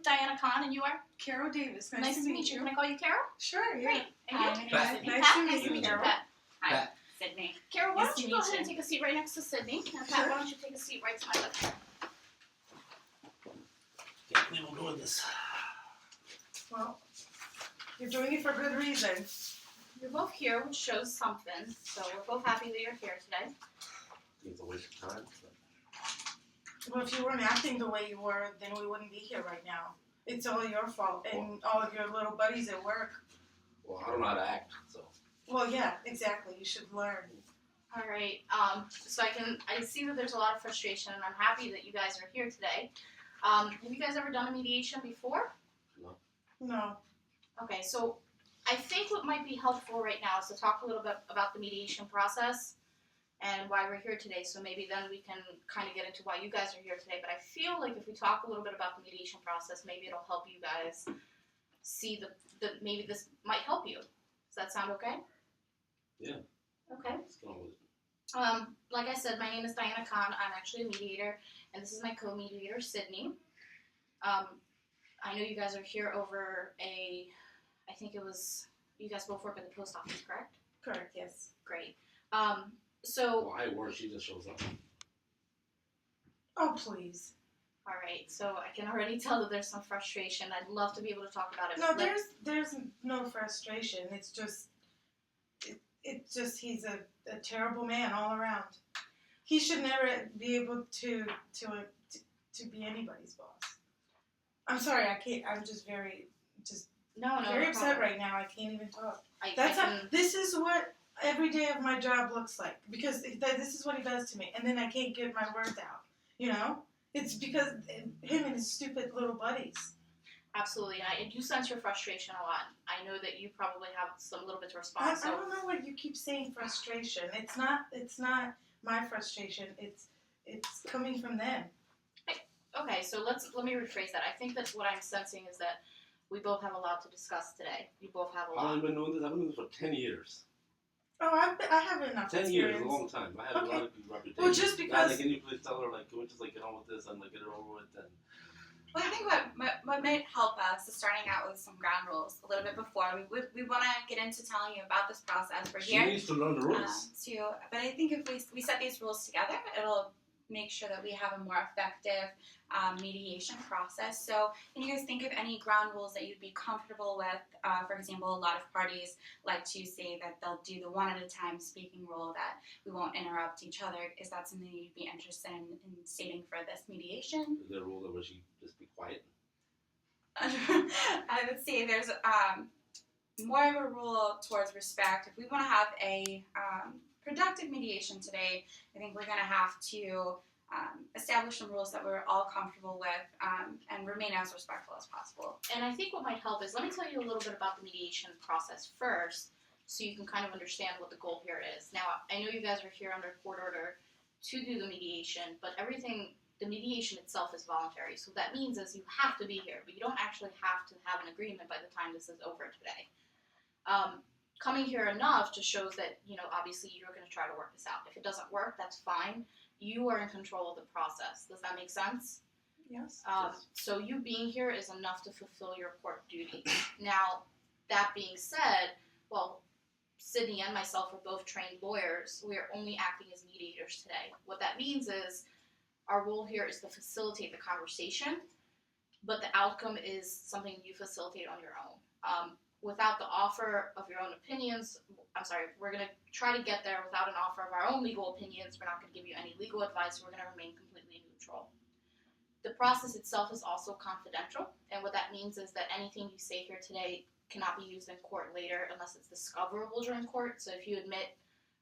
Diana Khan, and you are? Carol Davis. Nice to meet you. Can I call you Carol? Sure, yeah. Great. And Hi, you? my name Nice is to meet Sydney. you. Nice Pat. to Nice meet to meet you. you. Pat. Hi, Pat. Sydney. Carol, why Nice don't to you go meet ahead and you. take a seat right next to Sydney? And Pat, Sure. why don't you take a seat right to my left? Can't believe I'm doing this. Well, you're doing it for good reason. You're both here, which shows something. So we're both happy that you're here today. It's a waste of time. But Well, if you weren't acting the way you were, then we wouldn't be here right now. It's all your fault and all of your little buddies at work. well, I don't know how to act, so. Well, yeah, exactly. You should learn. All right. So I see that there's a lot of frustration, and I'm happy that you guys are here today. Have you guys ever done a mediation before? No. Okay, so I think what might be helpful right now is to talk a little bit about the mediation process and why we're here today. So maybe then we can kind of get into why you guys are here today. But I feel like if we talk a little bit about the mediation process, maybe it'll help you guys see the maybe this might help you. Does that sound okay? Yeah. Okay. Let's go with it. Like I said, my name is Diana Khan. I'm actually a mediator, and this is my co-mediator, Sydney. I know you guys are here over I think it was, you guys both work at the post office, correct? Correct, yes. Great. Well, I work, she just shows up. Oh, please. All right, so I can already tell that there's some frustration. I'd love to be able to talk about it. No, there's no frustration. It's just he's a terrible man all around. He should never be able to be anybody's boss. I'm sorry, I can't. I'm just very No, very no upset problem. right now. I can't even talk. I can, This is what every day of my job looks like, because this is what he does to me, and then I can't get my words out. You know, it's because him and his stupid little buddies. absolutely. I do sense your frustration a lot. I know that you probably have some little bit to respond. I don't know what you keep saying. Frustration. It's not my frustration. It's coming from them. Okay, so let me rephrase that. I think that what I'm sensing is that we both have a lot to discuss today. You both have a lot. I've been doing this. I've been doing this for 10 years. Oh, I have enough 10 experience. years is a long time. I have Okay. a lot of good reputation. Well, just because- Like, can you please tell her, like, can we just, like, get on with this and, like, get it over with? And Well, I think what might help us is starting out with some ground rules a little bit before. We want to get into telling you about this process. We're she here needs to learn the rules. but I think if we set these rules together, it'll make sure that we have a more effective mediation process. So can you guys think of any ground rules that you'd be comfortable with? For example, a lot of parties like to say that they'll do the one at a time speaking rule, that we won't interrupt each other. Is that something you'd be interested in stating for this mediation? Is there a rule that where she just be quiet? I would say there's more of a rule towards respect. If we want to have a productive mediation today, I think we're going to have to establish some rules that we're all comfortable with and remain as respectful as possible. And I think what might help is, let me tell you a little bit about the mediation process first, so you can kind of understand what the goal here is. Now, I know you guys are here under court order to do the mediation, but the mediation itself is voluntary. So what that means is you have to be here, but you don't actually have to have an agreement by the time this is over today. Coming here enough just shows that, obviously you're going to try to work this out. If it doesn't work, that's fine. You are in control of the process. Does that make sense? Yes. So you being here is enough to fulfill your court duty. Now, that being said, well, Sydney and myself are both trained lawyers. We are only acting as mediators today. What that means is our role here is to facilitate the conversation, but the outcome is something you facilitate on your own. Without the offer of your own opinions, we're going to try to get there without an offer of our own legal opinions. We're not going to give you any legal advice. We're going to remain completely neutral. The process itself is also confidential, and what that means is that anything you say here today cannot be used in court later unless it's discoverable during court. So if you admit,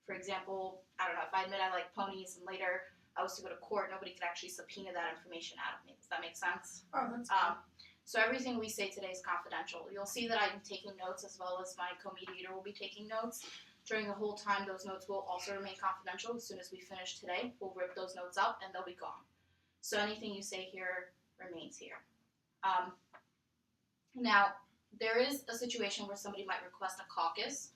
for example, if I admit I like ponies and later I was to go to court, nobody could actually subpoena that information out of me. Does that make sense? Oh, that's good. So everything we say today is confidential. You'll see that I'm taking notes, as well as my co-mediator will be taking notes. During the whole time, those notes will also remain confidential. As soon as we finish today, we'll rip those notes up and they'll be gone. So anything you say here remains here. Now, there is a situation where somebody might request a caucus.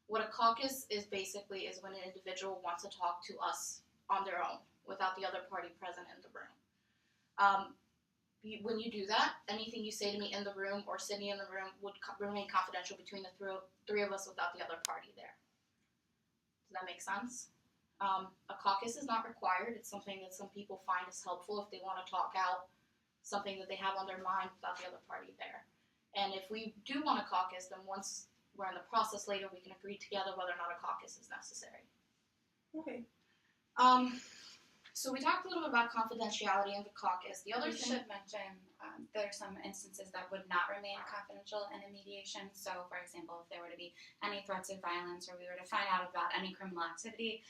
What a caucus is basically is when an individual wants to talk to us on their own, without the other party present in the room. when you do that, anything you say to me in the room or Sydney in the room would remain confidential between the three of us without the other party there. Does that make sense? A caucus is not required. It's something that some people find is helpful if they want to talk out something that they have on their mind without the other party there. And if we do want a caucus, then once we're in the process later, we can agree together whether or not a caucus is necessary. Okay. So we talked a little bit about confidentiality in the caucus. The other We thing, should mention there are some instances that would not remain confidential in a mediation. So, for example, if there were to be any threats of violence or we were to find out about any criminal activity,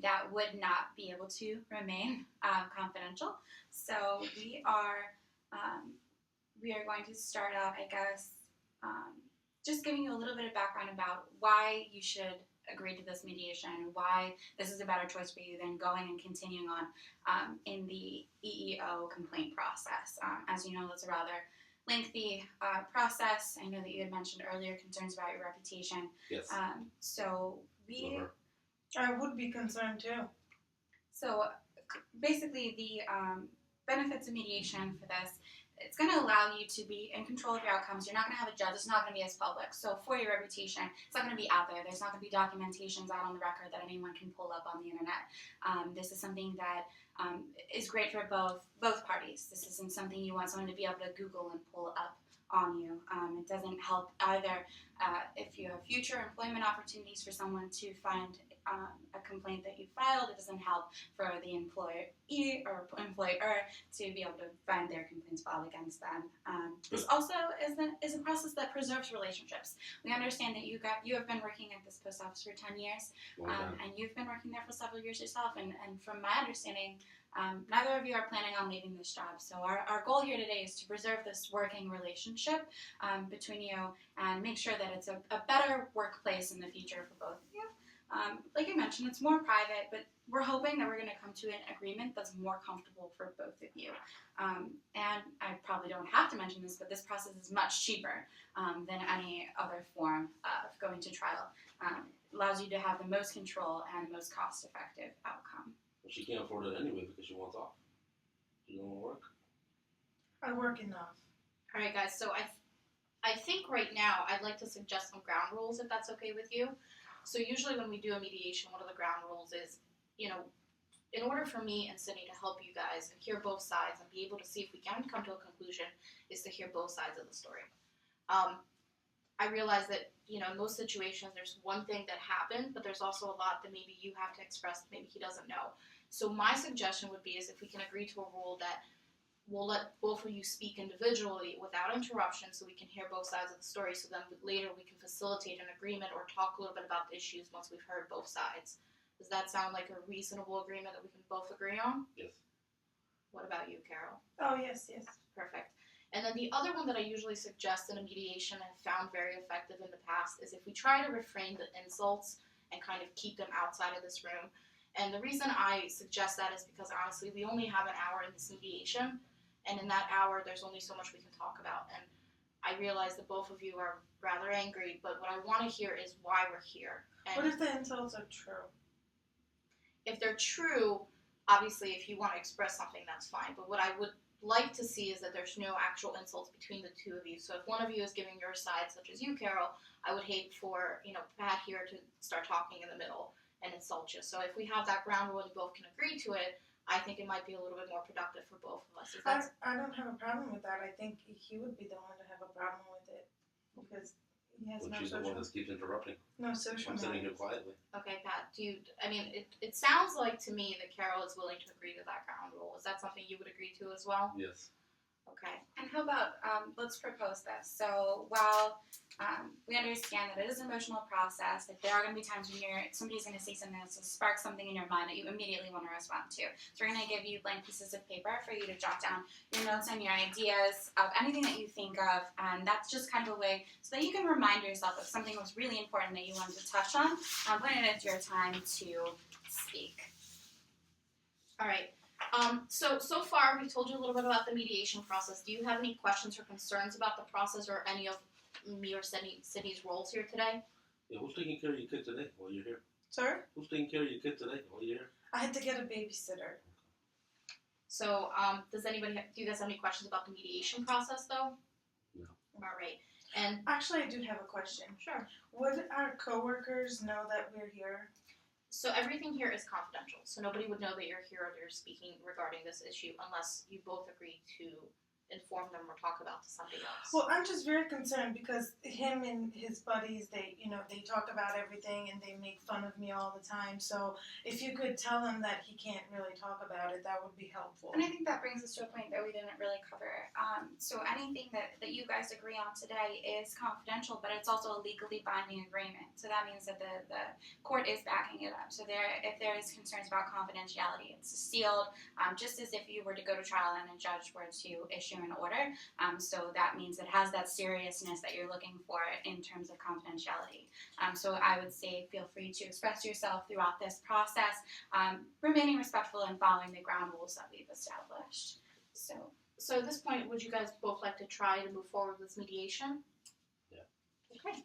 that would not be able to remain confidential. So we are going to start out, I guess, just giving you a little bit of background about why you should agree to this mediation, why this is a better choice for you than going and continuing on in the EEO complaint process. As you know, that's a rather lengthy process. I know that you had mentioned earlier concerns about your reputation. Yes. So we... Lover. I would be concerned too. So basically the benefits of mediation for this, it's going to allow you to be in control of your outcomes. You're not going to have a judge. It's not going to be as public. So for your reputation, it's not going to be out there. There's not going to be documentations out on the record that anyone can pull up on the internet. This is something that is great for both parties. This isn't something you want someone to be able to Google and pull up on you. It doesn't help either if you have future employment opportunities for someone to find a complaint that you filed. It doesn't help for the employee or employer to be able to find their complaints filed against them. This also is a process that preserves relationships. We understand that you have been working at this post office for 10 years, and you've been working there for several years yourself. And from my understanding, neither of you are planning on leaving this job. So our goal here today is to preserve this working relationship between you and make sure that it's a better workplace in the future for both of you. Like I mentioned, it's more private, but we're hoping that we're going to come to an agreement that's more comfortable for both of you. And I probably don't have to mention this, but this process is much cheaper than any other form of going to trial. Allows you to have the most control and the most cost-effective outcome. Well, she can't afford it anyway because she wants off. She don't want to work. I work enough. all right, guys. So I think right now I'd like to suggest some ground rules if that's okay with you. So usually when we do a mediation, one of the ground rules is, in order for me and Sydney to help you guys and hear both sides and be able to see if we can come to a conclusion, is to hear both sides of the story. I realize that, in most situations there's one thing that happened, but there's also a lot that maybe you have to express that maybe he doesn't know. So my suggestion would be is if we can agree to a rule that we'll let both of you speak individually without interruption so we can hear both sides of the story, so then later we can facilitate an agreement or talk a little bit about the issues once we've heard both sides. Does that sound like a reasonable agreement that we can both agree on? Yes. What about you, Carol? Oh, yes. Perfect. And then the other one that I usually suggest in a mediation and have found very effective in the past is if we try to refrain the insults and kind of keep them outside of this room. And the reason I suggest that is because honestly, we only have an hour in this mediation, and in that hour, there's only so much we can talk about. And I realize that both of you are rather angry, but what I want to hear is why we're here. And What if the insults are true? if they're true, obviously, if you want to express something, that's fine. But what I would like to see is that there's no actual insults between the two of you. So if one of you is giving your side, such as you, Carol, I would hate for, Pat here to start talking in the middle and insult you. So if we have that ground rule and you both can agree to it, I think it might be a little bit more productive for both of us. I don't have a problem with that. I think he would be the one to have a problem with it because he has But no she's the one social, that keeps interrupting. social I'm sitting here manners. quietly. Okay, Pat, it sounds like to me that Carol is willing to agree to that ground rule. Is that something you would agree to as well? Yes. Okay. And how about, let's propose this. So while we understand that it is an emotional process, that there are going to be times when somebody's going to say something that's going to spark something in your mind that you immediately want to respond to. So we're going to give you blank pieces of paper for you to jot down your notes and your ideas of anything that you think of, and that's just kind of a way so that you can remind yourself if something was really important that you wanted to touch on when it is your time to speak. All right. So far we've told you a little bit about the mediation process. Do you have any questions or concerns about the process or any of me or Sydney's roles here today? Yeah, who's taking care of your kid today while you're here? Sorry? Who's taking care of your kid today while you're here? I had to get a babysitter. So, does anybody do you guys have any questions about the mediation process, though? No. All right. And Actually, I do have a question. sure. Would our coworkers know that we're here? So everything here is confidential. So nobody would know that you're here or you're speaking regarding this issue unless you both agree to inform them or talk about to somebody else. Well, I'm just very concerned because him and his buddies, they talk about everything and they make fun of me all the time. So if you could tell him that he can't really talk about it, that would be helpful. And I think that brings us to a point that we didn't really cover. So anything that you guys agree on today is confidential, but it's also a legally binding agreement. So that means that the court is backing it up. So if there is concerns about confidentiality, it's sealed, just as if you were to go to trial and a judge were to issue an order. So that means it has that seriousness that you're looking for in terms of confidentiality. So I would say feel free to express yourself throughout this process, remaining respectful and following the ground rules that we've established. So at this point, would you guys both like to try to move forward with this mediation? Yeah. Okay.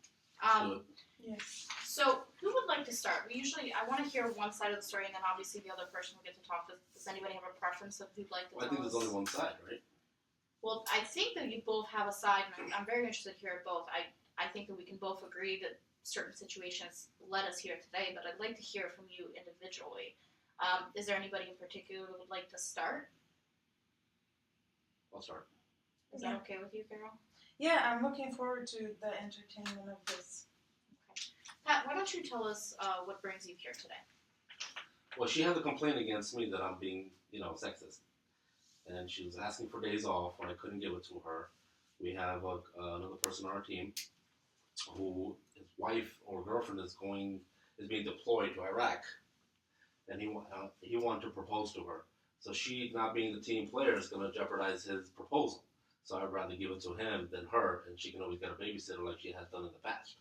Do it. Yes. So who would like to start? I want to hear one side of the story, and then obviously the other person will get to talk. Does anybody have a preference of who'd like to Well, I tell think us? there's only one side, right? Well, I think that you both have a side, and I'm very interested to hear both. I think that we can both agree that certain situations led us here today, but I'd like to hear from you individually. Is there anybody in particular that would like to start? I'll start. Is that okay with you, Carol? Yeah, I'm looking forward to the entertainment of this. Pat, why don't you tell us what brings you here today? Well, she has a complaint against me that I'm being, sexist. And she was asking for days off when I couldn't give it to her. We have another person on our team who his wife or girlfriend is being deployed to Iraq, and he wanted to propose to her. So she, not being the team player, is going to jeopardize his proposal. So I'd rather give it to him than her, and she can always get a babysitter like she has done in the past.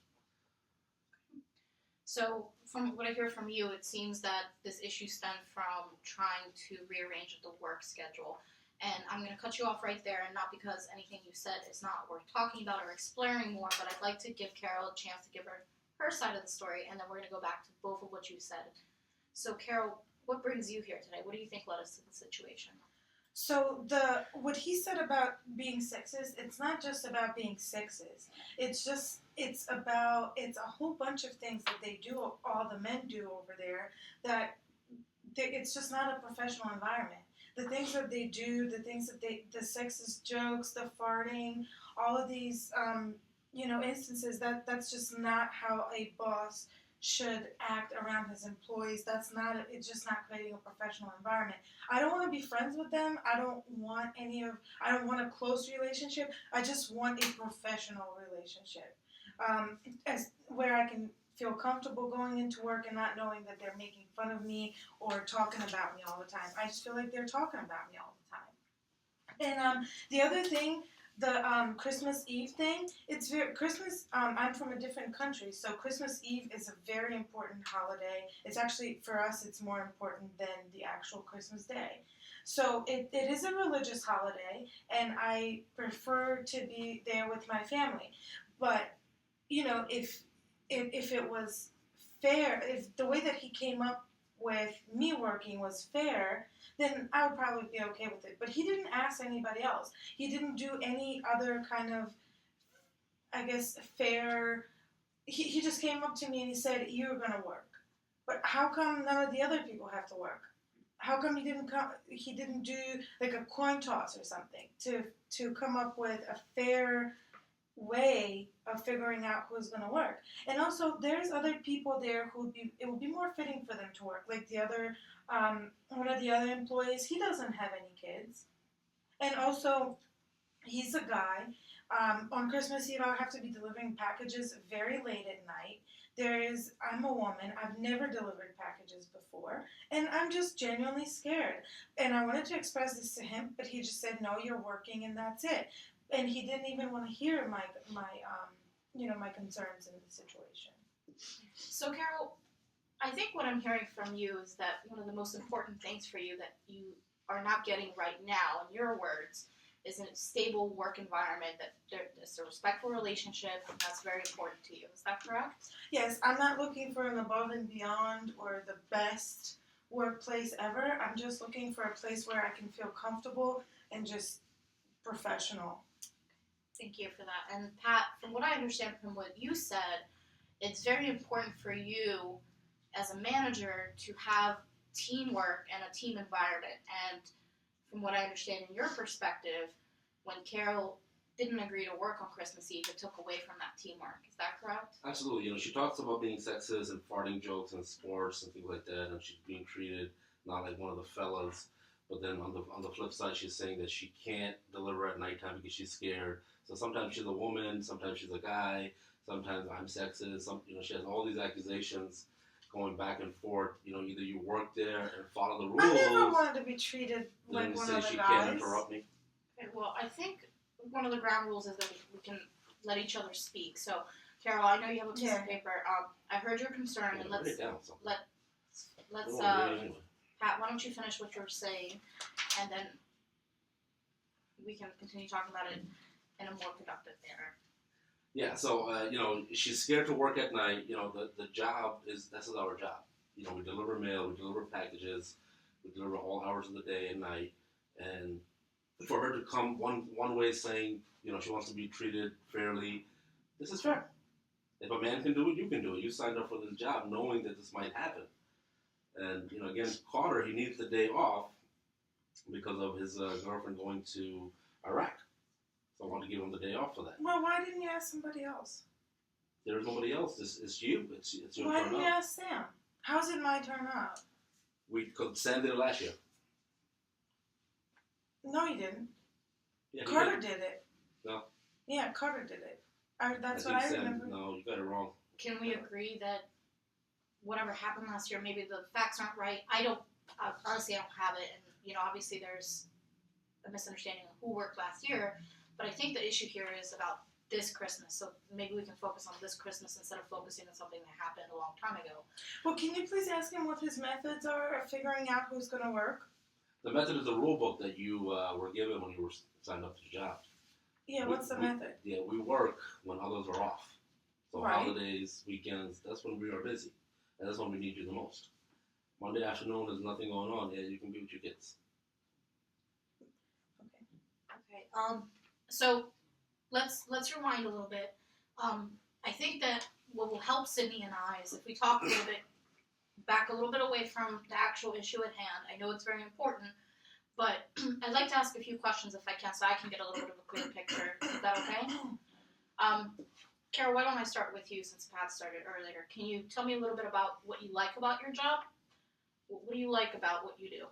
So, from what I hear from you, it seems that this issue stemmed from trying to rearrange the work schedule. And I'm going to cut you off right there, and not because anything you said is not worth talking about or exploring more, but I'd like to give Carol a chance to give her side of the story, and then we're going to go back to both of what you said. So, Carol, what brings you here today? What do you think led us to the situation? So what he said about being sexist, it's not just about being sexist. It's a whole bunch of things that they do, all the men do over there, it's just not a professional environment. The things that they do, the sexist jokes, the farting, all of these, instances, that's just not how a boss should act around his employees. It's just not creating a professional environment. I don't want to be friends with them. I don't want a close relationship. I just want a professional relationship. Where I can feel comfortable going into work and not knowing that they're making fun of me or talking about me all the time. I just feel like they're talking about me all the time. And the other thing, the Christmas Eve thing, I'm from a different country, so Christmas Eve is a very important holiday. It's actually, for us, it's more important than the actual Christmas Day. So it is a religious holiday, and I prefer to be there with my family. But, if it was fair, if the way that he came up with me working was fair, then I would probably be okay with it. But he didn't ask anybody else. He didn't do any other kind of, I guess, fair. He just came up to me and he said, "You're gonna work." But how come none of the other people have to work? How come he didn't do like a coin toss or something to come up with a fair way of figuring out who's going to work? And also, there's other people there it would be more fitting for them to work. Like the other, one of the other employees, he doesn't have any kids. And also, he's a guy. On Christmas Eve, I'll have to be delivering packages very late at night. I'm a woman. I've never delivered packages before. And I'm just genuinely scared. And I wanted to express this to him, but he just said, "No, you're working and that's it." And he didn't even want to hear my concerns in the situation. So, Carol, I think what I'm hearing from you is that one of the most important things for you that you are not getting right now, in your words, is a stable work environment, that there's a respectful relationship, and that's very important to you. Is that correct? Yes, I'm not looking for an above and beyond or the best workplace ever. I'm just looking for a place where I can feel comfortable and just professional. Thank you for that. And Pat, from what I understand from what you said, it's very important for you as a manager to have teamwork and a team environment. And from what I understand in your perspective, when Carol didn't agree to work on Christmas Eve, it took away from that teamwork. Is that correct? Absolutely. You know, she talks about being sexist and farting jokes and sports and things like that, and she's being treated not like one of the fellas. But then on the flip side, she's saying that she can't deliver at nighttime because she's scared. So sometimes she's a woman, sometimes she's a guy, sometimes I'm sexist. She has all these accusations going back and forth. You know, either you work there and follow the rules. I never wanted to be treated then like you one say of the she guys. can't interrupt me. Okay, well, I think one of the ground rules is that we can let each other speak. So, Carol, I know you have a piece of paper. I heard your concern, Yeah, and write it down. let's We don't read it anyway. Pat, why don't you finish what you're saying, and then we can continue talking about it in a more productive manner. Yeah, so she's scared to work at night. You know, the job this is our job. You know, we deliver mail, we deliver packages, we deliver all hours of the day and night, and for her to come one way saying, you know, she wants to be treated fairly, this is fair. If a man can do it, you can do it. You signed up for this job knowing that this might happen. And, you know, again, Carter, he needs the day off because of his girlfriend going to Iraq. So I want to give him the day off for that. Well, why didn't you ask somebody else? There's nobody else. It's you. It's your Why turn didn't you out. ask Sam? How's it my turn out? Sam did it last year. No, you didn't. Yeah, he Carter did. did it. No. Yeah, Carter did it. That's I what think I Sam, remember. No, you got it wrong. Can we agree that whatever happened last year, maybe the facts aren't right? Honestly, I don't have it, and obviously there's a misunderstanding of who worked last year, but I think the issue here is about this Christmas, so maybe we can focus on this Christmas instead of focusing on something that happened a long time ago. Well, can you please ask him what his methods are of figuring out who's going to work? The method is the rule book that you were given when you were signed up to the job. Yeah, what's the method? Yeah, we work when others are off. So Right. holidays, weekends, that's when we are busy. And that's when we need you the most. Monday afternoon, there's nothing going on. Yeah, you can be with your kids. Okay. So let's rewind a little bit. I think that what will help Sydney and I is if we talk a little bit back a little bit away from the actual issue at hand. I know it's very important, but I'd like to ask a few questions if I can, so I can get a little bit of a clear picture. Is that okay? Carol, why don't I start with you since Pat started earlier? Can you tell me a little bit about what you like about your job? What do you like about what you do?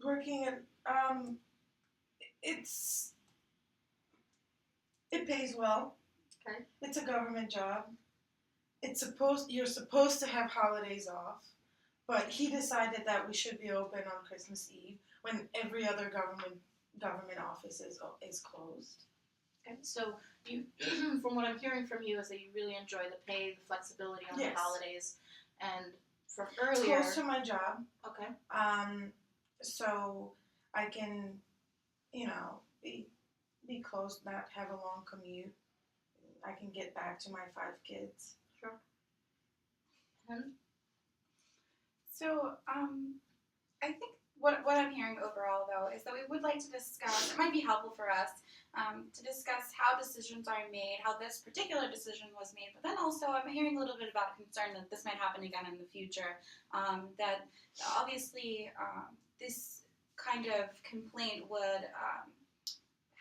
Working at it pays well. Okay. It's a government job. You're supposed to have holidays off, but he decided that we should be open on Christmas Eve when every other government office is closed. Okay, so you, from what I'm hearing from you, is that you really enjoy the pay, the flexibility on Yes. the holidays, and from It's earlier. close to my job. Okay. So I can, be close, not have a long commute. I can get back to my 5 kids. Sure. And So, I think what I'm hearing overall, though, is that we would like to discuss, it might be helpful for us, to discuss how decisions are made, how this particular decision was made, but then also I'm hearing a little bit about concern that this might happen again in the future, that obviously this kind of complaint would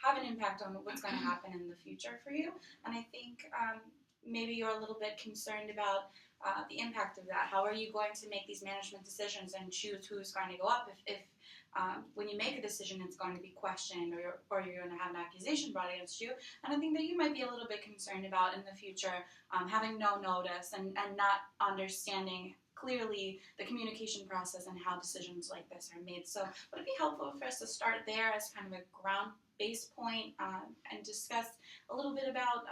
have an impact on what's going to happen in the future for you, and I think maybe you're a little bit concerned about the impact of that. How are you going to make these management decisions and choose who's going to go up if when you make a decision it's going to be questioned or you're going to have an accusation brought against you? And I think that you might be a little bit concerned about in the future having no notice and not understanding clearly the communication process and how decisions like this are made. So would it be helpful for us to start there as kind of a ground base point and discuss a little bit about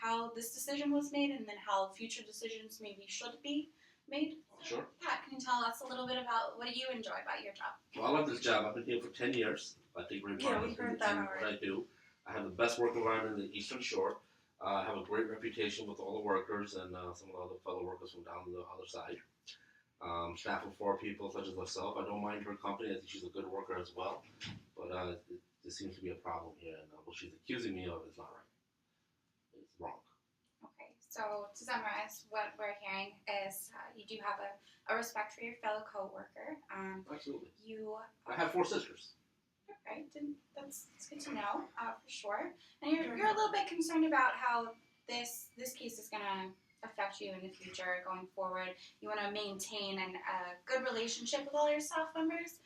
how this decision was made and then how future decisions maybe should be made? Sure. Pat, can you tell us a little bit about what do you enjoy about your job? Well, I love this job. I've been here for 10 years. I take great pride Yeah, we in heard that what I already. do. I have the best work environment in the Eastern Shore. I have a great reputation with all the workers and some of the other fellow workers from down the other side. Staff of 4 people such as myself. I don't mind her company. I think she's a good worker as well. But there seems to be a problem here, and what she's accusing me of is not right. It's wrong. Okay, so to summarize, what we're hearing is you do have a respect for your fellow coworker. Absolutely. You I have 4 sisters. right? That's good to know for sure. And you're a little bit concerned about how this case is gonna affect you in the future going forward. You want to maintain a good relationship with all your staff members.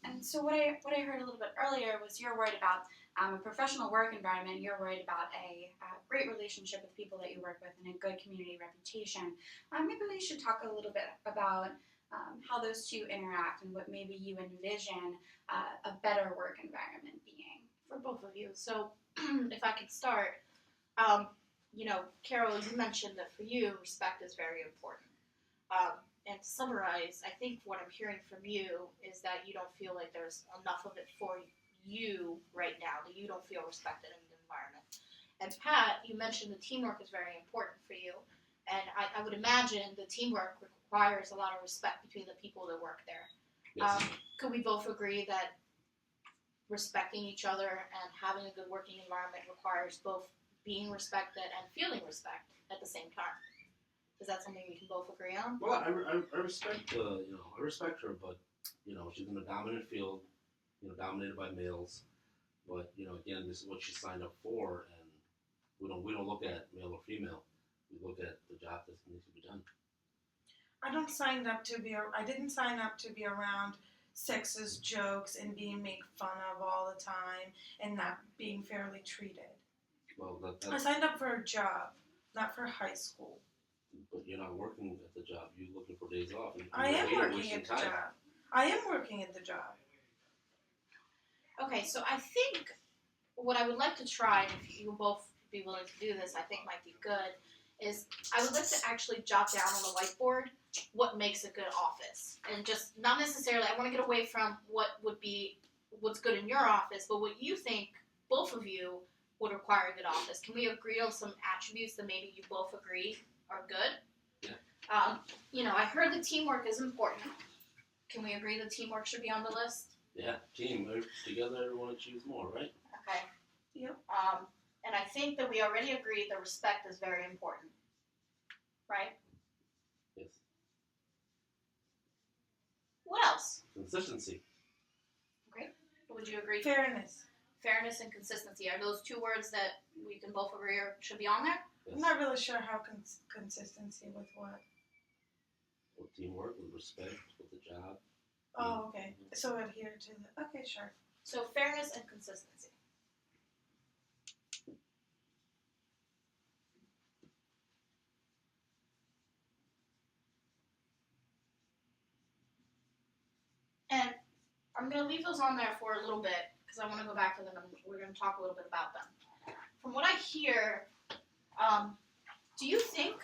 And so what I heard a little bit earlier was you're worried about a professional work environment. You're worried about a great relationship with people that you work with and a good community reputation. Maybe we should talk a little bit about how those two interact and what maybe you envision a better work environment being. For both of you. So, if I could start, Carol, you mentioned that for you, respect is very important. And to summarize, I think what I'm hearing from you is that you don't feel like there's enough of it for you right now, that you don't feel respected in the environment. And Pat, you mentioned the teamwork is very important for you. And I would imagine the teamwork requires a lot of respect between the people that work there. Yes. Could we both agree that respecting each other and having a good working environment requires both being respected and feeling respect at the same time? Is that something we can both agree on? Well, I respect I respect her, but she's in a dominant field, dominated by males. But again, this is what she signed up for, and we don't look at male or female. We look at the job that needs to be done. I didn't sign up to be around sexist jokes and being made fun of all the time and not being fairly treated. Well, I signed up for a job, not for high school. But you're not working at the job. You're looking for days off. And I am you're working wasting at the time. job. I am working at the job. Okay, so I think what I would like to try, and if you both be willing to do this, I think might be good, is I would like to actually jot down on the whiteboard what makes a good office. And just not necessarily, I want to get away from what's good in your office, but what you think, both of you, would require a good office. Can we agree on some attributes that maybe you both agree are good? Yeah. I heard that teamwork is important. Can we agree that teamwork should be on the list? Yeah, team. Together, everyone achieves more, right? Okay. Yep. And I think that we already agreed that respect is very important. Right? Yes. What else? Consistency. Would you agree? Fairness. Fairness and consistency. Are those 2 words that we can both agree should be on there? Yes. I'm not really sure how consistency with what. With teamwork, with respect, with the job. Oh, okay. So adhere to the. Okay, sure. So fairness and consistency. And I'm going to leave those on there for a little bit because I want to go back to them and we're going to talk a little bit about them. From what I hear, do you think,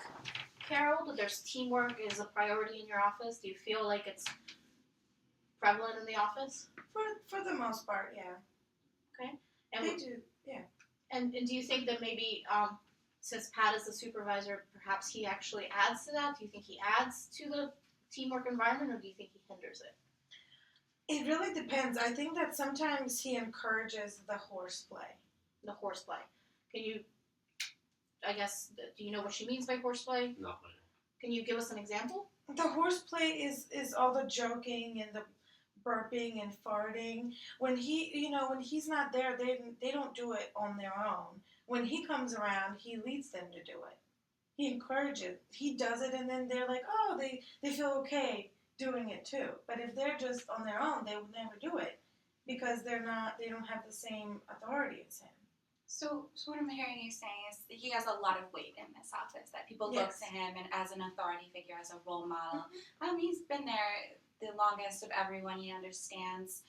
Carol, that there's teamwork is a priority in your office? Do you feel like it's prevalent in the office? For the most part, yeah. Okay. And They do, yeah. And do you think that maybe since Pat is the supervisor, perhaps he actually adds to that? Do you think he adds to the teamwork environment, or do you think he hinders it? It really depends. I think that sometimes he encourages the horseplay. The horseplay. Can you? I guess. Do you know what she means by horseplay? No. Can you give us an example? The horseplay is all the joking and the burping and farting. When he's not there, they don't do it on their own. When he comes around, he leads them to do it. He encourages. He does it, and then they're like, oh, they feel okay doing it too. But if they're just on their own, they would never do it because they don't have the same authority as him. So what I'm hearing you saying is that he has a lot of weight in this office, that people look to him and as an authority figure, as a role model. He's been there the longest of everyone. He understands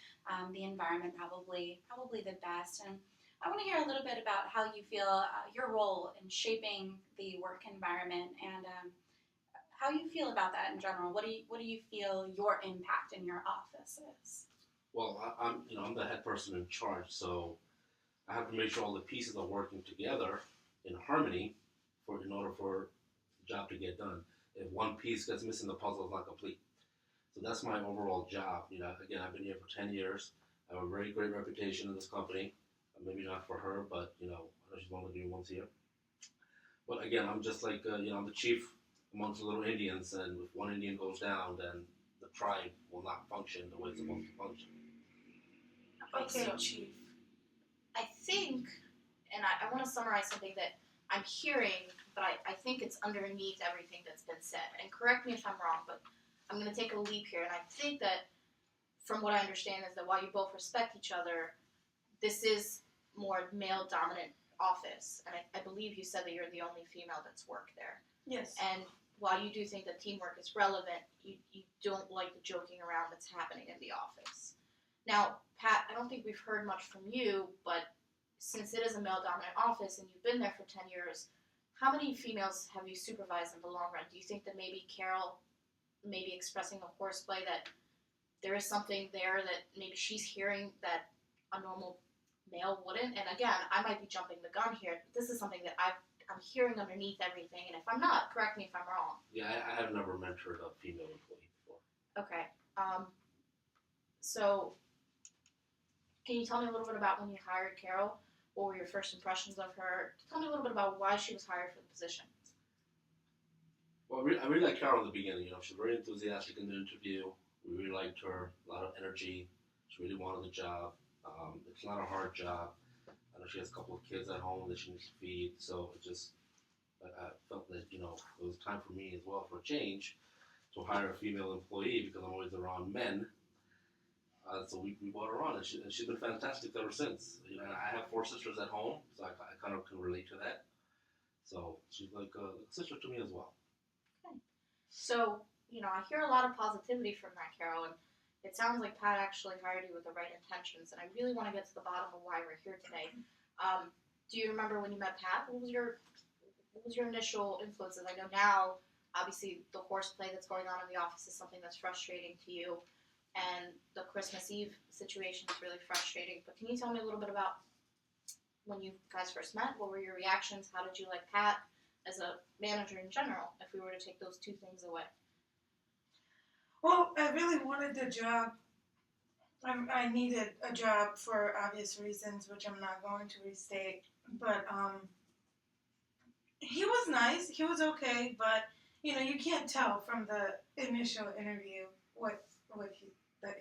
the environment probably the best. And I want to hear a little bit about how you feel your role in shaping the work environment and how you feel about that in general. What do you feel your impact in your office is? Well, I'm the head person in charge, so I have to make sure all the pieces are working together in harmony in order for the job to get done. If one piece gets missing, the puzzle is not complete. So that's my overall job. Again, I've been here for 10 years. I have a very great reputation in this company. Maybe not for her, but I know she's one of the new ones here. But again, I'm just like I'm the chief amongst the little Indians, and if one Indian goes down, then the tribe will not function the way it's supposed to function. Okay, so Chief. I think, and I want to summarize something that I'm hearing, but I think it's underneath everything that's been said. And correct me if I'm wrong, but I'm going to take a leap here. And I think that, from what I understand, is that while you both respect each other, this is more male-dominant office. And I believe you said that you're the only female that's worked there. Yes. And while you do think that teamwork is relevant, you don't like the joking around that's happening in the office. Now, Pat, I don't think we've heard much from you, but since it is a male-dominant office and you've been there for 10 years, how many females have you supervised in the long run? Do you think that maybe Carol, maybe expressing the horseplay, that there is something there that maybe she's hearing that a normal male wouldn't? And again, I might be jumping the gun here, but this is something that I'm hearing underneath everything, and if I'm not, correct me if I'm wrong. Yeah, I have never mentored a female employee before. Okay. So, can you tell me a little bit about when you hired Carol? What were your first impressions of her? Tell me a little bit about why she was hired for the position. Well, I really liked Carol in the beginning. She was very enthusiastic in the interview. We really liked her, a lot of energy. She really wanted the job. It's not a hard job. I know she has a couple of kids at home that she needs to feed, so I felt that, it was time for me as well for a change to hire a female employee because I'm always around men. So we brought her on, and she's been fantastic ever since. I have 4 sisters at home, so I kind of can relate to that. So she's like a sister to me as well. Okay. So, I hear a lot of positivity from that, Carol, and it sounds like Pat actually hired you with the right intentions, and I really want to get to the bottom of why we're here today. Do you remember when you met Pat? What was your initial influences? I know now, obviously, the horseplay that's going on in the office is something that's frustrating to you, and the Christmas Eve situation is really frustrating. But can you tell me a little bit about when you guys first met? What were your reactions? How did you like Pat as a manager in general, if we were to take those 2 things away? Well, I really wanted the job. I needed a job for obvious reasons, which I'm not going to restate. But he was nice. He was okay, but you can't tell from the initial interview what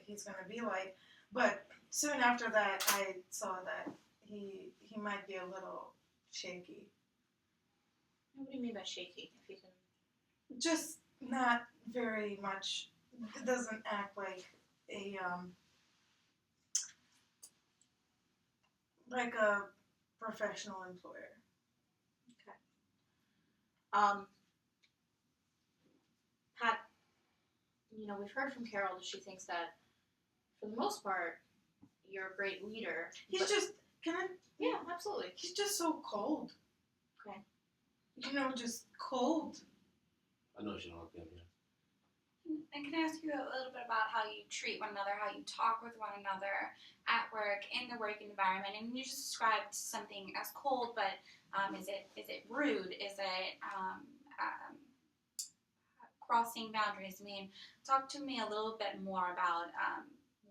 he's going to be like. But soon after that, I saw that he might be a little shaky. What do you mean by shaky? If you can. Just not very much. Doesn't act like a professional employer. Okay. Pat, we've heard from Carol that she thinks that, for the most part, you're a great leader. He's just, can I? Yeah, absolutely. He's just so cold. Okay. Just cold. I know she don't like him, yeah. And can I ask you a little bit about how you treat one another, how you talk with one another at work, in the work environment? And you just described something as cold, but is it rude? Is it crossing boundaries? I mean, talk to me a little bit more about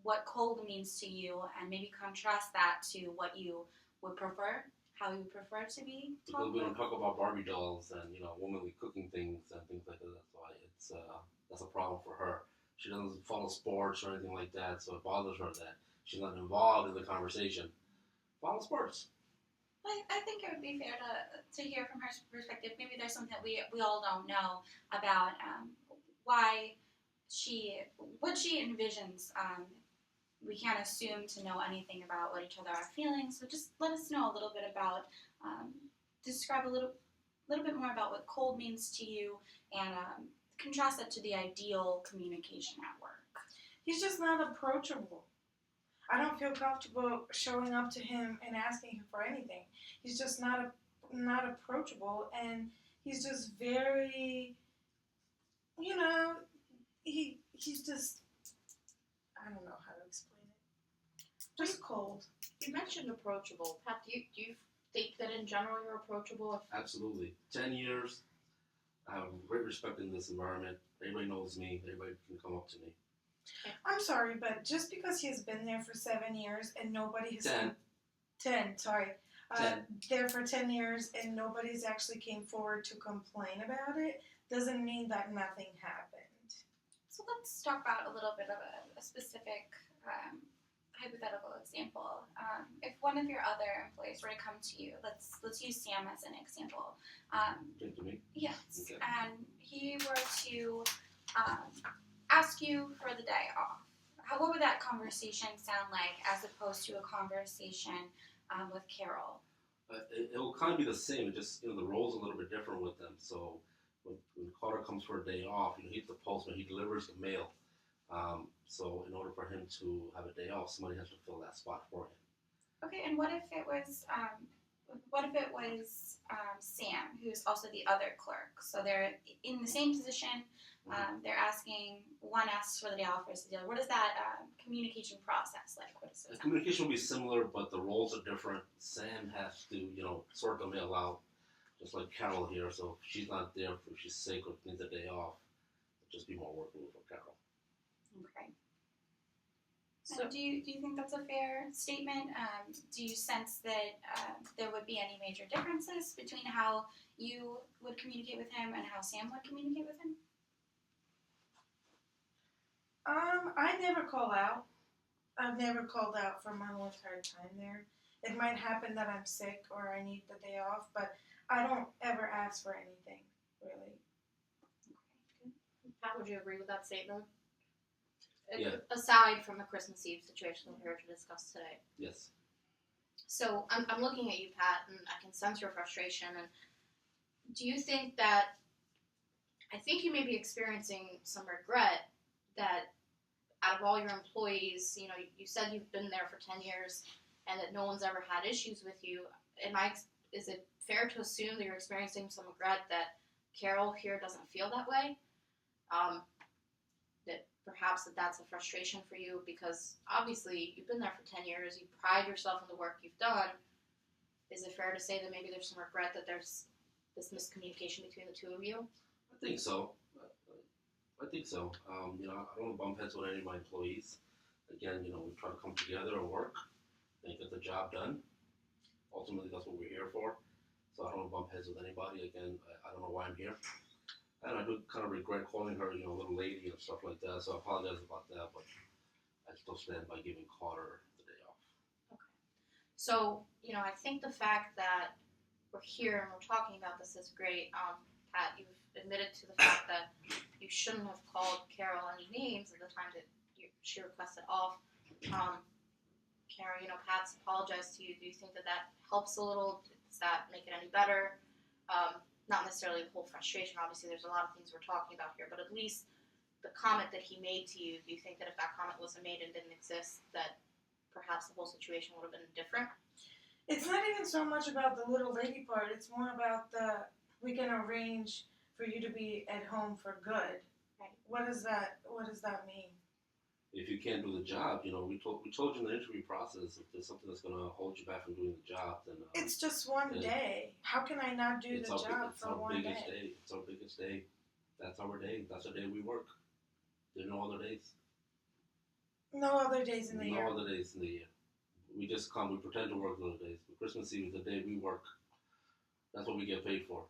what cold means to you, and maybe contrast that to what you would prefer, how you would prefer to be Because talked we with. don't talk about Barbie dolls and womanly cooking things and things like that. That's why that's a problem for her. She doesn't follow sports or anything like that, so it bothers her that she's not involved in the conversation. Follow sports. I think it would be fair to hear from her perspective. Maybe there's something that we all don't know about what she envisions. We can't assume to know anything about what each other are feeling, so just let us know a little bit about, describe a little bit more about what cold means to you, and contrast it to the ideal communication at work. He's just not approachable. I don't feel comfortable showing up to him and asking him for anything. He's just not approachable, and he's just very, he's just, I don't know how to explain it. Just cold. You mentioned approachable. Pat, do you think that in general you're approachable? Absolutely. 10 years. I have great respect in this environment. Everybody knows me. Everybody can come up to me. I'm sorry, but just because he's been there for 7 years and nobody has 10. 10, sorry. 10. There for 10 years and nobody's actually came forward to complain about it doesn't mean that nothing happened. So let's talk about a little bit of a specific hypothetical example. If one of your other employees were to come to you, let's use Sam as an example. Came to me. Yes, Okay. and he were to ask you for the day off. What would that conversation sound like as opposed to a conversation with Carol? It will kind of be the same. It just, the role's a little bit different with them. So when Carter comes for a day off, he's the postman. He delivers the mail. So in order for him to have a day off, somebody has to fill that spot for him. Okay, and what if it was Sam, who's also the other clerk? So they're in the same position. They're one asks for the day off versus the other. What is that communication process like? What is The it? communication will be similar, but the roles are different. Sam has to, sort the mail out, just like Carol here. So if she's not there, if she's sick or needs a day off, it'll just be more work for Carol. Okay. So Do you think that's a fair statement? Do you sense that there would be any major differences between how you would communicate with him and how Sam would communicate with him? I never call out. I've never called out for my whole entire time there. It might happen that I'm sick or I need the day off, but I don't ever ask for anything, really. Pat, would you agree with that statement? Yeah. Aside from the Christmas Eve situation that we're here to discuss today. Yes. So I'm looking at you, Pat, and I can sense your frustration. And do you think that, I think you may be experiencing some regret that out of all your employees, you said you've been there for 10 years and that no one's ever had issues with you. Is it fair to assume that you're experiencing some regret that Carol here doesn't feel that way? That perhaps that's a frustration for you because obviously you've been there for 10 years, you pride yourself in the work you've done. Is it fair to say that maybe there's some regret that there's this miscommunication between the two of you? I think so. I think so. I don't want to bump heads with any of my employees. Again, we try to come together and work and get the job done. Ultimately, that's what we're here for. So I don't want to bump heads with anybody. Again, I don't know why I'm here. And I do kind of regret calling her, little lady and stuff like that. So I apologize about that, but I still stand by giving Carter the day off. Okay. So, I think the fact that we're here and we're talking about this is great. Pat, you've admitted to the fact that you shouldn't have called Carol any names at the time that she requested off. Carol, Pat's apologized to you. Do you think that helps a little? Does that make it any better? Not necessarily the whole frustration. Obviously, there's a lot of things we're talking about here, but at least the comment that he made to you, do you think that if that comment wasn't made and didn't exist, that perhaps the whole situation would have been different? It's not even so much about the little lady part. It's more about we can arrange for you to be at home for good. Right. What does that mean? If you can't do the job, we told you in the interview process, if there's something that's going to hold you back from doing the job, then It's just one day. How can I not do the job for one day? It's our biggest day. That's our day. That's the day we work. There are no other days. No other days in the year. No other days in the year. We just come. We pretend to work those days. But Christmas Eve is the day we work. That's what we get paid for.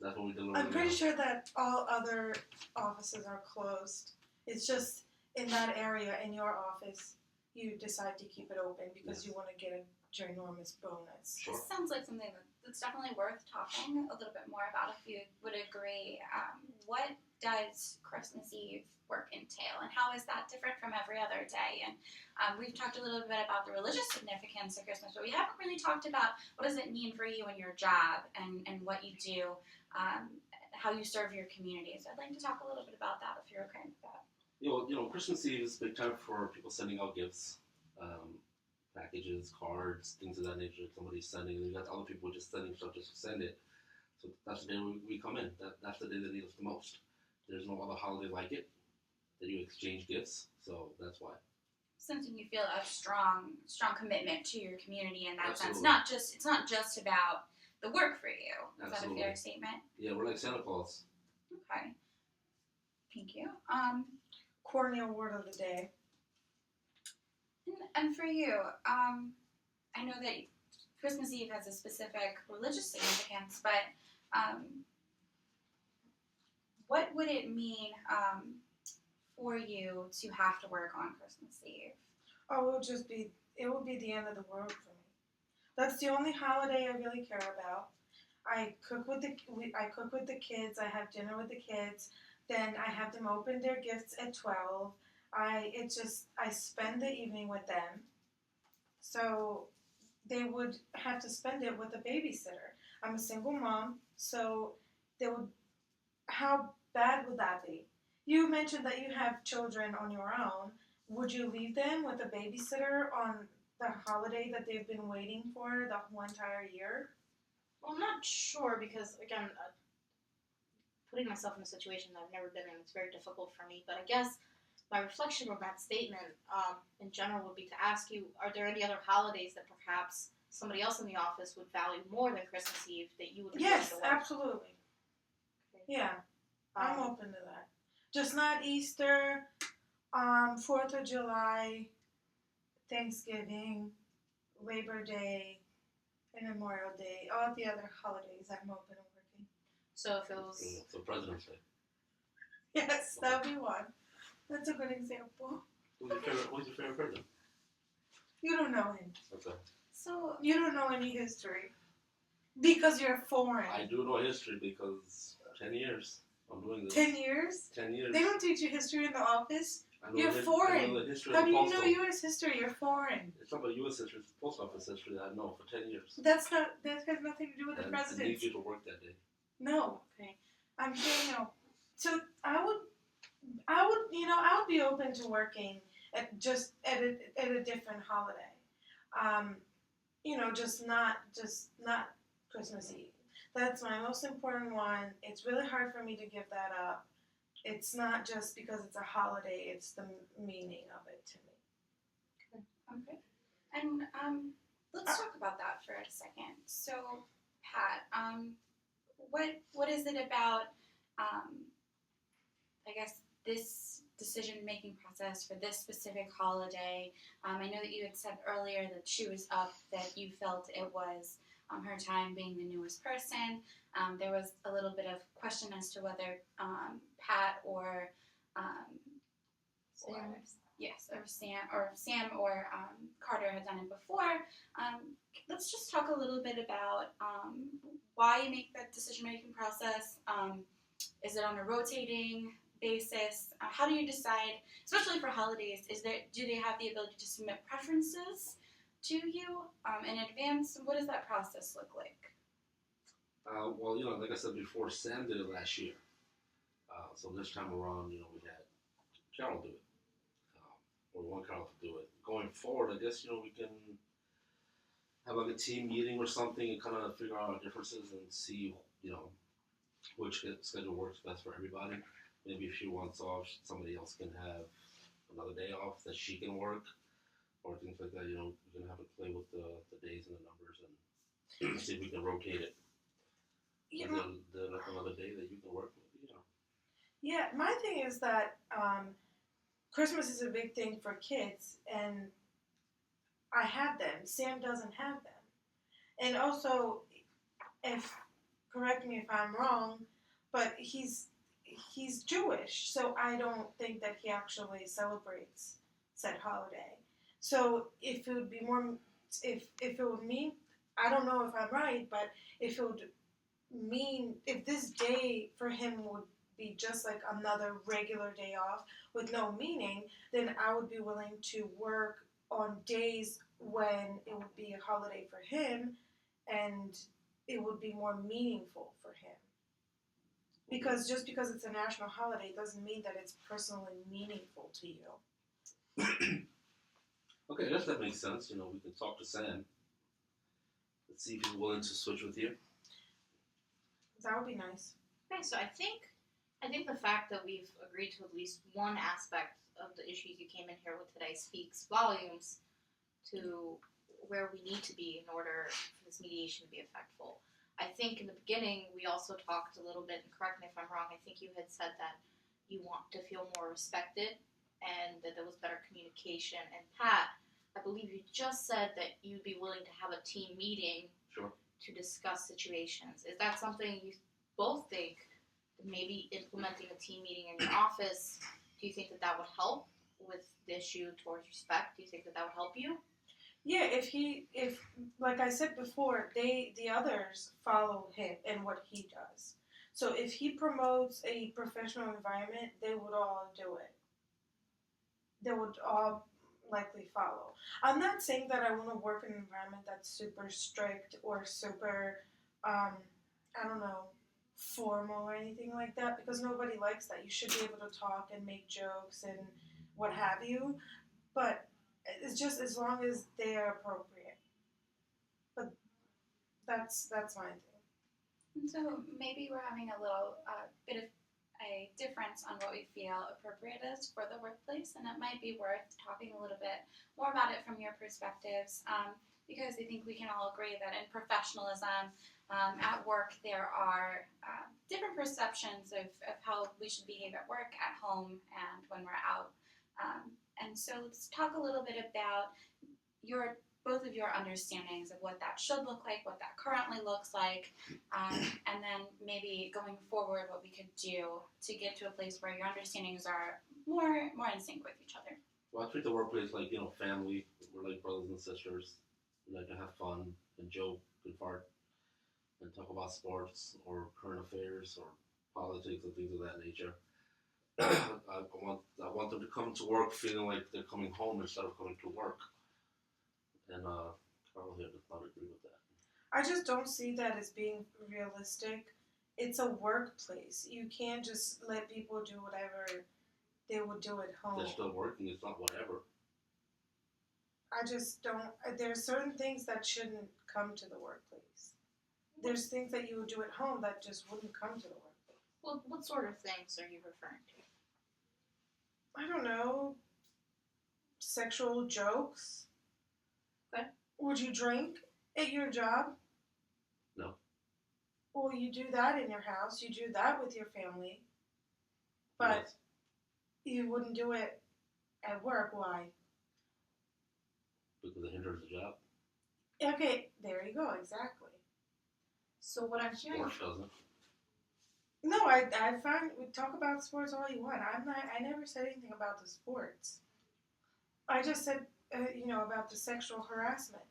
That's what we deliver. I'm pretty sure that all other offices are closed. It's just in that area, in your office, you decide to keep it open because you want to get a ginormous bonus. Sure. This sounds like something that's definitely worth talking a little bit more about if you would agree. What does Christmas Eve work entail and how is that different from every other day? And we've talked a little bit about the religious significance of Christmas, but we haven't really talked about what does it mean for you and your job and what you do, how you serve your community. So I'd like to talk a little bit about that if you're okay with that. Christmas Eve is a big time for people sending out gifts, packages, cards, things of that nature. Somebody's sending, and you got other people just sending stuff just to send it. So that's the day we come in. That's the day they need us the most. There's no other holiday like it that you exchange gifts, so that's why. since you feel a strong commitment to your community in that sense. Absolutely. It's not just about the work for you. Is Absolutely. that a fair statement? Yeah, we're like Santa Claus. Okay. Thank you. Corny award of the day. And for you, I know that Christmas Eve has a specific religious significance, but what would it mean for you to have to work on Christmas Eve? Oh, it would be the end of the world for me. That's the only holiday I really care about. I cook with the kids. I have dinner with the kids. Then I have them open their gifts at 12. I spend the evening with them. So they would have to spend it with a babysitter. I'm a single mom, so how bad would that be? You mentioned that you have children on your own. Would you leave them with a babysitter on the holiday that they've been waiting for the whole entire year? Well, I'm not sure because, again, putting myself in a situation that I've never been in, it's very difficult for me. But I guess my reflection on that statement in general would be to ask you, are there any other holidays that perhaps somebody else in the office would value more than Christmas Eve that you would enjoy Yes, to work? absolutely. Okay. Yeah, I'm open to that. Just not Easter, 4th of July, Thanksgiving, Labor Day, and Memorial Day. All the other holidays I'm open to working. So if it was... So President's Day. Yes, that would be one. That's a good example. Who's your favorite president? You don't know him. Okay. So You don't know any history. Because you're foreign. I do know history because 10 years I'm doing this. 10 years? 10 years. They don't teach you history in the office. I know You're I foreign. know the history How of do the you know postal. U.S. history? You're foreign. It's not about U.S. history, it's post office history that I know for 10 years. That has nothing to do with the And I need presidents. you to work that day. No. Okay. I'm saying no. So I would be open to working at a different holiday. Just not Christmas Eve. That's my most important one. It's really hard for me to give that up. It's not just because it's a holiday, it's the meaning of it to me. okay, and let's talk about that for a second. So, Pat, what is it about? I guess this decision-making process for this specific holiday. I know that you had said earlier that she was up, that you felt it was her time being the newest person. There was a little bit of question as to whether Pat or Sam or Carter had done it before. Let's just talk a little bit about why you make that decision-making process. Is it on a rotating basis? How do you decide, especially for holidays, do they have the ability to submit preferences to you in advance? What does that process look like? Well, like I said before, Sam did it last year. So this time around, we had Carol do it. Or we want Carol to do it. Going forward, I guess, we can have like a team meeting or something and kind of figure out our differences and see, which schedule works best for everybody. Maybe if she wants off, somebody else can have another day off that she can work, or things like that. We're gonna have to play with the days and the numbers and see if we can rotate it. And then another day that you can work with. Yeah, my thing is that Christmas is a big thing for kids, and I have them. Sam doesn't have them, and also, correct me if I'm wrong, but he's Jewish, so I don't think that he actually celebrates said holiday. So if it would be more, if it would mean, I don't know if I'm right, but if it would mean, if this day for him would be just like another regular day off with no meaning, then I would be willing to work on days when it would be a holiday for him and it would be more meaningful for him. Because just because it's a national holiday doesn't mean that it's personally meaningful to you. Okay, I guess that makes sense. We can talk to Sam. Let's see if he's willing to switch with you. That would be nice. Okay, so I think the fact that we've agreed to at least one aspect of the issues you came in here with today speaks volumes to where we need to be in order for this mediation to be effective. I think in the beginning we also talked a little bit, and correct me if I'm wrong, I think you had said that you want to feel more respected and that there was better communication. And Pat, I believe you just said that you'd be willing to have a team meeting Sure. to discuss situations. Is that something you both think that maybe implementing a team meeting in your office, do you think that that would help with the issue towards respect? Do you think that that would help you? Yeah, if like I said before, the others follow him and what he does. So if he promotes a professional environment, they would all do it. They would all likely follow. I'm not saying that I want to work in an environment that's super strict or super, I don't know, formal or anything like that, because nobody likes that. You should be able to talk and make jokes and what have you, but it's just as long as they're appropriate. But that's my thing. And so maybe we're having a little bit of a difference on what we feel appropriate is for the workplace, and it might be worth talking a little bit more about it from your perspectives, because I think we can all agree that in professionalism at work there are different perceptions of how we should behave at work, at home, and when we're out. And so let's talk a little bit about both of your understandings of what that should look like, what that currently looks like, and then maybe going forward what we could do to get to a place where your understandings are more in sync with each other. Well, I treat the workplace like, family. We're like brothers and sisters. We like to have fun and joke and fart and talk about sports or current affairs or politics and things of that nature. I want them to come to work feeling like they're coming home instead of coming to work. And Carl here does not agree with that. I just don't see that as being realistic. It's a workplace. You can't just let people do whatever they would do at home. They're still working. It's not whatever. I just don't. There's certain things that shouldn't come to the workplace. There's things that you would do at home that just wouldn't come to the workplace. Well, what sort of things are you referring to? I don't know. Sexual jokes. Okay. Would you drink at your job? No. Well, you do that in your house. You do that with your family. But you wouldn't do it at work. Why? Because it hinders the job. Okay, there you go. Exactly. So what I'm hearing, Sports doesn't. No, I find we talk about sports all you want. I never said anything about the sports. I just said, about the sexual harassment.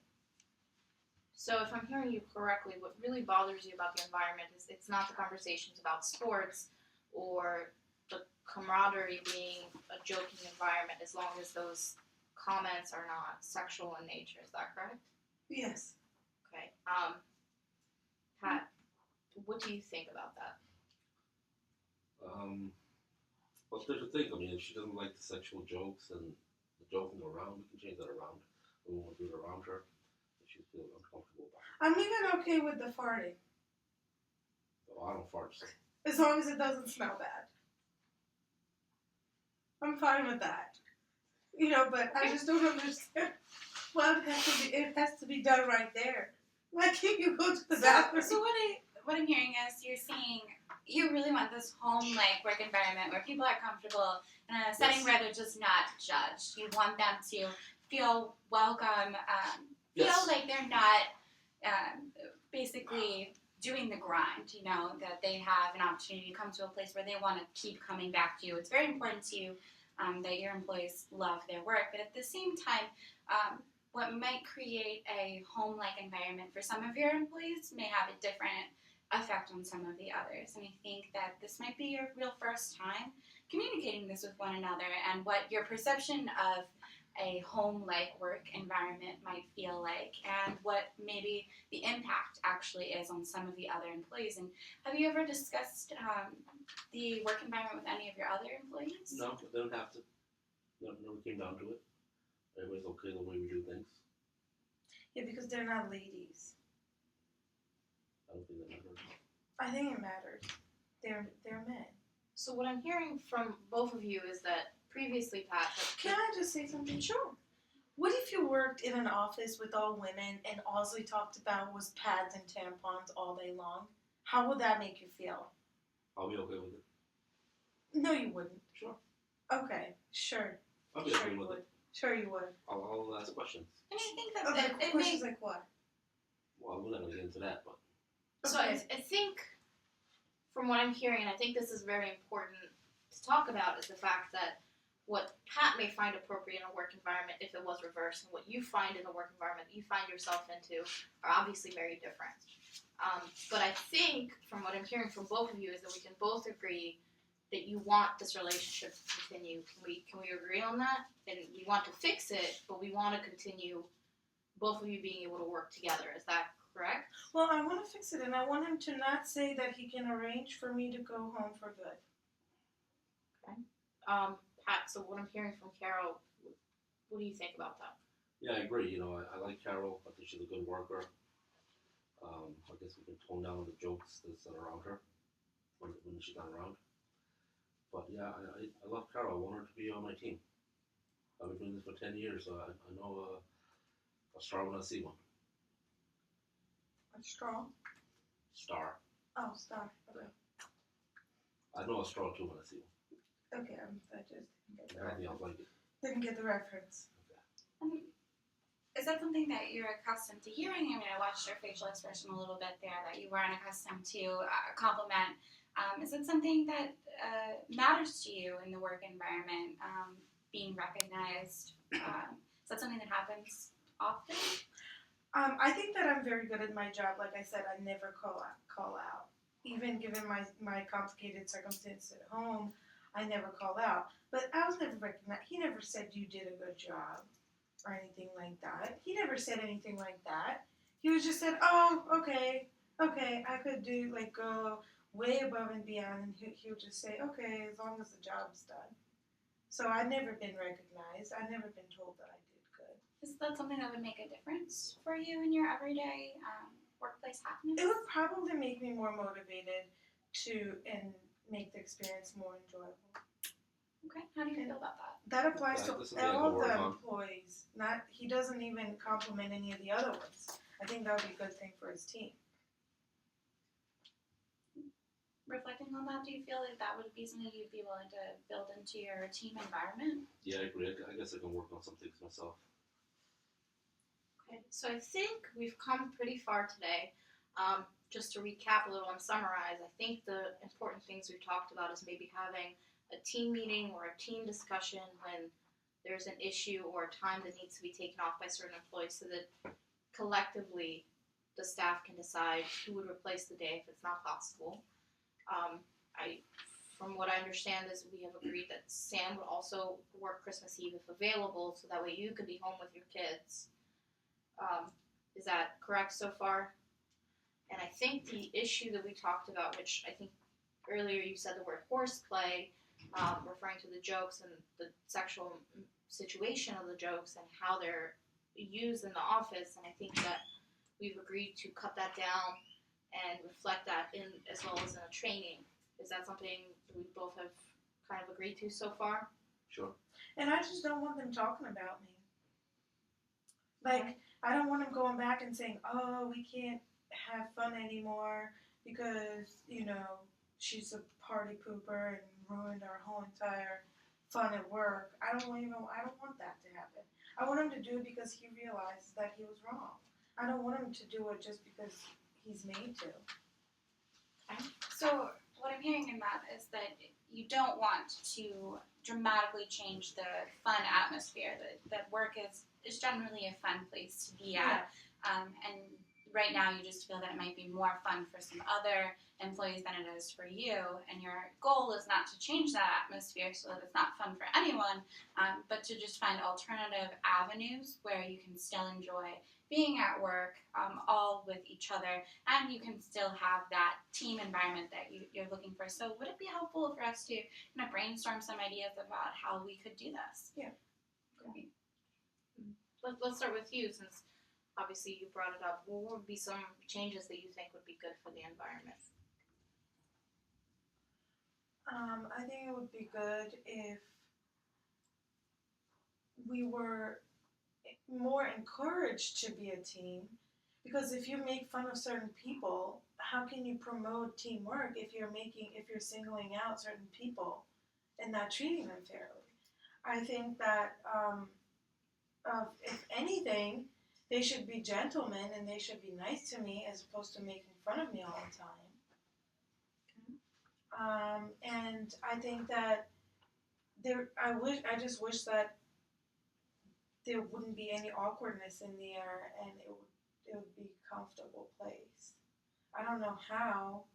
so if I'm hearing you correctly, what really bothers you about the environment is it's not the conversations about sports or the camaraderie being a joking environment, as long as those comments are not sexual in nature. Is that correct? Yes. Okay. Pat, what do you think about that? Well, there's a thing. I mean, if she doesn't like the sexual jokes and the joking around, we can change that around. We won't do it around her if she feels uncomfortable about it. I'm even okay with the farting, So I don't fart. So. as long as it doesn't smell bad. I'm fine with that. But I just don't understand. Well, it has to be done right there. Why can't you go to the bathroom? So what I'm hearing is you're saying you really want this home-like work environment where people are comfortable in a setting where they're just not judged. You want them to feel welcome, feel like they're not basically doing the grind, that they have an opportunity to come to a place where they want to keep coming back to you. It's very important to you that your employees love their work, but at the same time, what might create a home-like environment for some of your employees may have a different effect on some of the others. And I think that this might be your real first time communicating this with one another and what your perception of a home-like work environment might feel like and what maybe the impact actually is on some of the other employees. And have you ever discussed the work environment with any of your other employees? No, they don't have to. Never came down to it. Everybody's okay the way we do things. Yeah, because they're not ladies. I don't think that matters. I think it matters. They're men. So what I'm hearing from both of you is that previously, Pat. But Can I just say something? Sure. What if you worked in an office with all women and all we talked about was pads and tampons all day long? How would that make you feel? I'll be okay with it. No, you wouldn't. Sure. Okay, sure. I'll be Sure okay you with would. it. Sure you would. I'll ask questions. And I think that Okay, it questions may, like what? Well, we're not gonna get into that, but So I think, from what I'm hearing, and I think this is very important to talk about, is the fact that what Pat may find appropriate in a work environment if it was reversed, and what you find in a work environment you find yourself into are obviously very different. But I think, from what I'm hearing from both of you, is that we can both agree that you want this relationship to continue. Can we agree on that? And we want to fix it, but we want to continue both of you being able to work together. Is that correct? Well, I want to fix it, and I want him to not say that he can arrange for me to go home for good. Pat, so what I'm hearing from Carol, what do you think about that? yeah, I agree. You know, I like Carol. I think she's a good worker. I guess we can tone down the jokes that are around her when she's not around. But yeah, I love Carol. I want her to be on my team. I've been doing this for 10 years, so I know a star when I see one. A straw? Star. Oh, star. Okay. I know a straw too when I see one. Okay, I just didn't get the Everything else reference. like it. Didn't get the reference. is that something that you're accustomed to hearing? I mean, I watched your facial expression a little bit there that you weren't accustomed to compliment. Is it something that matters to you in the work environment, being recognized? Is that something that happens often? I think that I'm very good at my job. Like I said, I never call out. Even given my complicated circumstances at home, I never call out. But I was never recognized. He never said you did a good job or anything like that. He never said anything like that. He was just said, oh, okay, I could do, like, go way above and beyond. And he would just say, okay, as long as the job's done. So I've never been recognized. I've never been told that I did good. Is that something that would make a difference for you in your everyday workplace happiness? It would probably make me more motivated and make the experience more enjoyable. Okay, how do you feel about that? That applies Yeah, this is to something I all can work the on. employees. He doesn't even compliment any of the other ones. I think that would be a good thing for his team. Reflecting on that, do you feel like that would be something you'd be willing to build into your team environment? Yeah, I agree. I guess I can work on some things myself. Okay, so I think we've come pretty far today. Just to recap a little and summarize, I think the important things we've talked about is maybe having a team meeting or a team discussion when there's an issue or a time that needs to be taken off by certain employees so that collectively the staff can decide who would replace the day if it's not possible. From what I understand is we have agreed that Sam would also work Christmas Eve if available so that way you could be home with your kids. Is that correct so far? And I think the issue that we talked about, which I think earlier you said the word horseplay, referring to the jokes and the sexual situation of the jokes and how they're used in the office, and I think that we've agreed to cut that down and reflect that in as well as in a training. Is that something that we both have kind of agreed to so far? Sure. And I just don't want them talking about me. Like, I don't want them going back and saying, oh, we can't have fun anymore because, she's a party pooper and ruined our whole entire fun at work. I don't want that to happen. I want him to do it because he realizes that he was wrong. I don't want him to do it just because he's made to. Okay. So what I'm hearing in that is that you don't want to dramatically change the fun atmosphere. That work is generally a fun place to be at. And right now you just feel that it might be more fun for some other employees than it is for you, and your goal is not to change that atmosphere so that it's not fun for anyone, but to just find alternative avenues where you can still enjoy being at work, all with each other, and you can still have that team environment that you're looking for. So would it be helpful for us to kind of brainstorm some ideas about how we could do this? Yeah. Great. Let's start with you, since obviously you brought it up. What would be some changes that you think would be good for the environment? I think it would be good if we were more encouraged to be a team, because if you make fun of certain people, how can you promote teamwork if you're singling out certain people and not treating them fairly? I think that if anything, they should be gentlemen and they should be nice to me as opposed to making fun of me all the time. And I think that I just wish that there wouldn't be any awkwardness in the air, and it would be a comfortable place. I don't know how,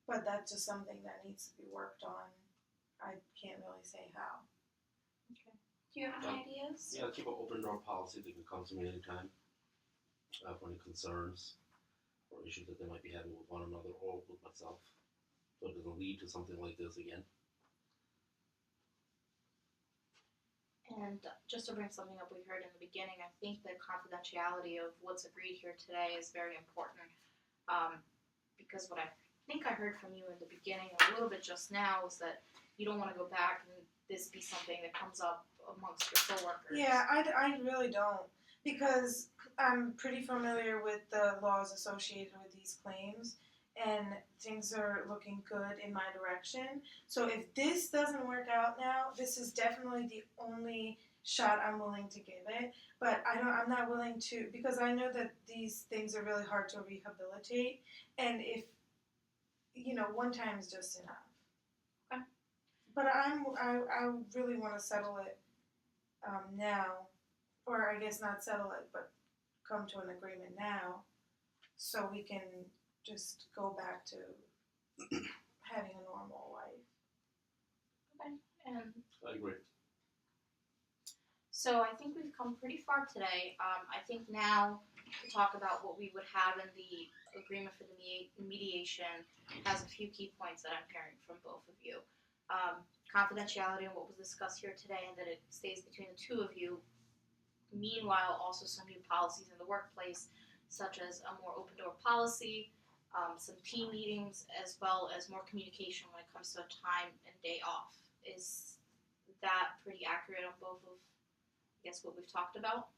but that's just something that needs to be worked on. I can't really say how. Do you have any ideas? Yeah, keep an open door policy. They can come to me anytime for any concerns or issues that they might be having with one another or with myself, so it doesn't lead to something like this again. And just to bring something up we heard in the beginning, I think the confidentiality of what's agreed here today is very important. Because what I think I heard from you in the beginning, a little bit just now, was that you don't want to go back and this be something that comes up amongst your coworkers. Yeah, I really don't, because I'm pretty familiar with the laws associated with these claims, and things are looking good in my direction. So if this doesn't work out now, this is definitely the only shot I'm willing to give it. But I'm not willing to, because I know that these things are really hard to rehabilitate, and if one time is just enough. Okay. But I really want to settle it now, or I guess not settle it, but come to an agreement now, so we can just go back to having a normal life. Okay. And I agree. so I think we've come pretty far today. I think now to talk about what we would have in the agreement for the mediation has a few key points that I'm hearing from both of you. Confidentiality on what was discussed here today, and that it stays between the two of you. Meanwhile, also some new policies in the workplace, such as a more open door policy, some team meetings, as well as more communication when it comes to time and day off. Is that pretty accurate on both of, I guess, what we've talked about?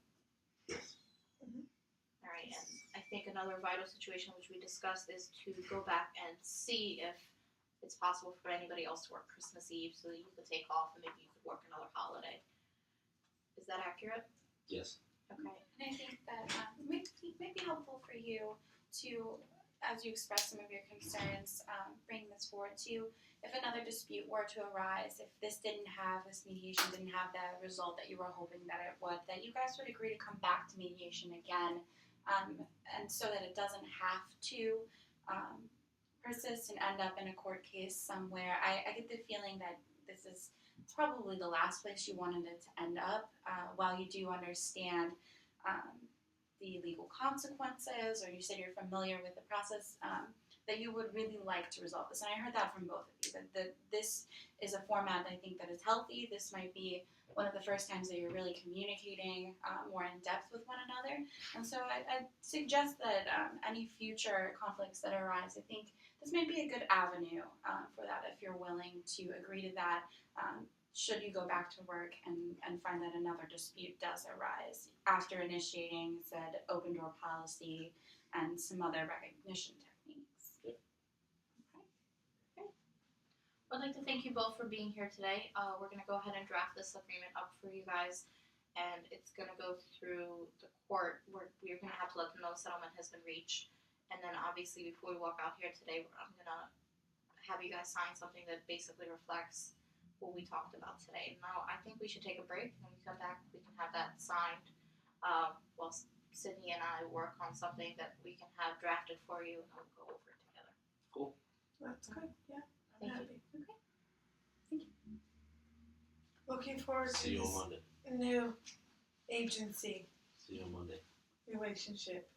Yes. All right, and I think another vital situation which we discussed is to go back and see if it's possible for anybody else to work Christmas Eve so that you could take off and maybe you could work another holiday. Is that accurate? Yes. Okay. And I think that it might be helpful for you to, as you express some of your concerns, bring this forward to, if another dispute were to arise, if this mediation didn't have the result that you were hoping that it would, that you guys would agree to come back to mediation again, and so that it doesn't have to persist and end up in a court case somewhere. I get the feeling that this is probably the last place you wanted it to end up, while you do understand the legal consequences, or you said you're familiar with the process, that you would really like to resolve this. And I heard that from both of you, that this is a format I think that is healthy. This might be one of the first times that you're really communicating more in depth with one another. And so I'd suggest that any future conflicts that arise, I think this might be a good avenue for that, if you're willing to agree to that, should you go back to work and find that another dispute does arise after initiating said open door policy and some other recognition techniques. Yep. Okay. I'd like to thank you both for being here today. We're going to go ahead and draft this agreement up for you guys, and it's going to go through the court where we're going to have to let them know the settlement has been reached. And then obviously before we walk out here today, I'm going to have you guys sign something that basically reflects what we talked about today. Now, I think we should take a break. When we come back, we can have that signed while Sydney and I work on something that we can have drafted for you, and we'll go over it together. Cool. That's good. Yeah, I'm Thank happy. you. Okay. Thank you. Looking forward to See you on this Monday. new agency See you on Monday. relationship.